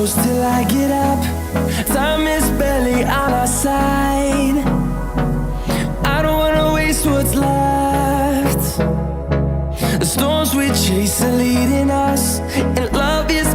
close till I get up. Time is barely on our side. I don't wanna waste what's left. The storms we chase are leading us, and love is